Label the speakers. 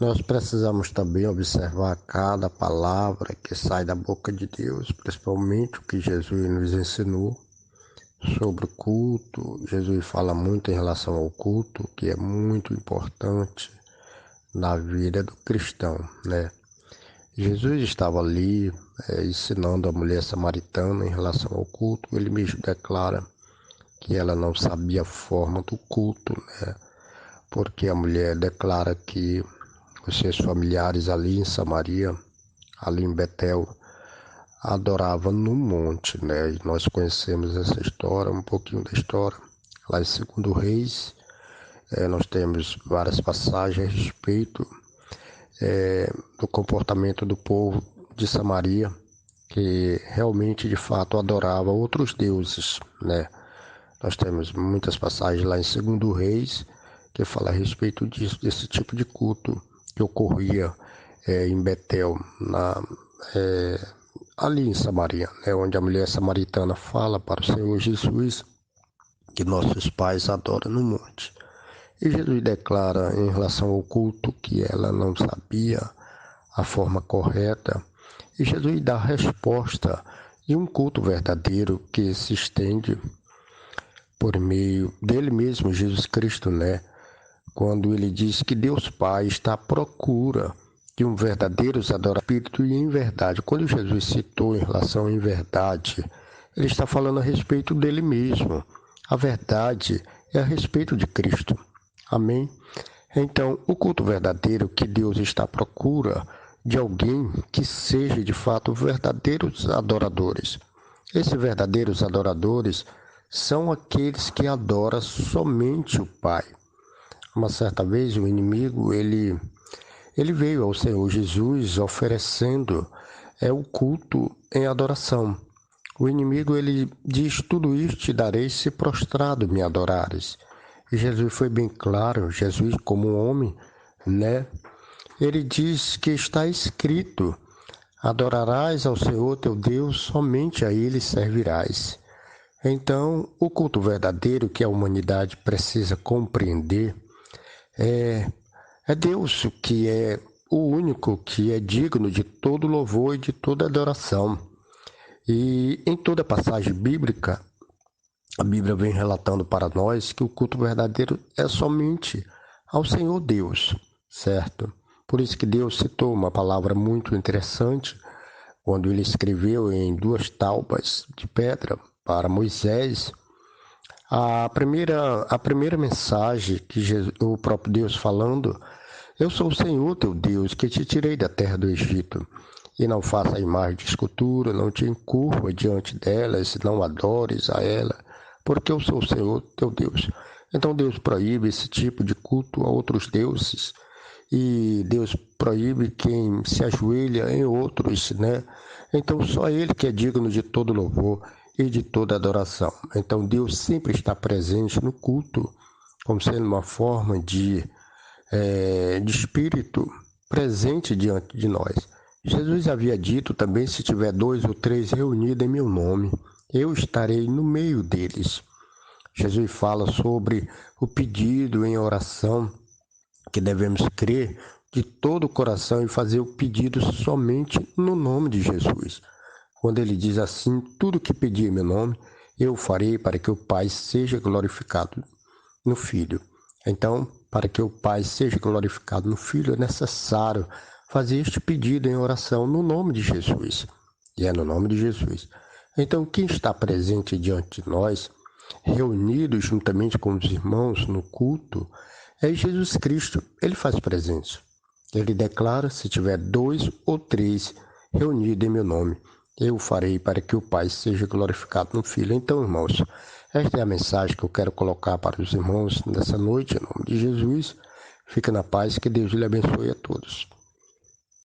Speaker 1: Nós precisamos também observar cada palavra que sai da boca de Deus, principalmente o que Jesus nos ensinou sobre o culto. Jesus fala muito em relação ao culto, que é muito importante na vida do cristão, né? Jesus estava ali ensinando a mulher samaritana em relação ao culto. Ele mesmo declara que ela não sabia a forma do culto, né? Porque a mulher declara que os seus familiares ali em Samaria, ali em Betel, adoravam no monte, né? E nós conhecemos essa história, um pouquinho da história. Lá em 2 Reis, nós temos várias passagens a respeito do comportamento do povo de Samaria, que realmente, de fato, adorava outros deuses, né? Nós temos muitas passagens lá em 2 Reis que fala a respeito disso, desse tipo de culto que ocorria em Betel, ali em Samaria, né? Onde a mulher samaritana fala para o Senhor Jesus que nossos pais adoram no monte. E Jesus declara em relação ao culto que ela não sabia a forma correta. E Jesus dá a resposta de um culto verdadeiro que se estende por meio dele mesmo, Jesus Cristo, né? Quando ele diz que Deus Pai está à procura de um verdadeiro adorador espírito e em verdade. Quando Jesus citou em relação em verdade, ele está falando a respeito dele mesmo. A verdade é a respeito de Cristo. Amém? Então, o culto verdadeiro que Deus está à procura de alguém que seja de fato verdadeiros adoradores. Esses verdadeiros adoradores são aqueles que adoram somente o Pai. Uma certa vez o inimigo ele veio ao Senhor Jesus oferecendo o culto em adoração. O inimigo ele diz: tudo isto te darei se prostrado me adorares. E Jesus foi bem claro, Jesus como um homem, né? Ele diz que está escrito: adorarás ao Senhor teu Deus, somente a Ele servirás. Então, o culto verdadeiro que a humanidade precisa compreender é Deus, que é o único que é digno de todo louvor e de toda adoração. E em toda passagem bíblica, a Bíblia vem relatando para nós que o culto verdadeiro é somente ao Senhor Deus, certo? Por isso que Deus citou uma palavra muito interessante quando ele escreveu em 2 tábuas de pedra para Moisés. A primeira mensagem que o próprio Deus falando: eu sou o Senhor teu Deus, que te tirei da terra do Egito. E não faça a imagem de escultura, não te encurva diante delas, não adores a ela, porque eu sou o Senhor teu Deus. Então Deus proíbe esse tipo de culto a outros deuses, e Deus proíbe quem se ajoelha em outros, né? Então só Ele que é digno de todo louvor e de toda adoração. Então Deus sempre está presente no culto, como sendo uma forma de espírito presente diante de nós. Jesus havia dito também: se tiver 2 ou 3 reunidos em meu nome, eu estarei no meio deles. Jesus fala sobre o pedido em oração, que devemos crer de todo o coração e fazer o pedido somente no nome de Jesus. Quando ele diz assim: tudo que pedir em meu nome, eu farei, para que o Pai seja glorificado no Filho. Então, para que o Pai seja glorificado no Filho, é necessário fazer este pedido em oração no nome de Jesus. E é no nome de Jesus. Então, quem está presente diante de nós, reunidos juntamente com os irmãos no culto, é Jesus Cristo. Ele faz presença. Ele declara: se tiver 2 ou 3 reunidos em meu nome, eu farei, para que o Pai seja glorificado no Filho. Então, irmãos, esta é a mensagem que eu quero colocar para os irmãos nessa noite, em nome de Jesus. Fica na paz, que Deus lhe abençoe a todos.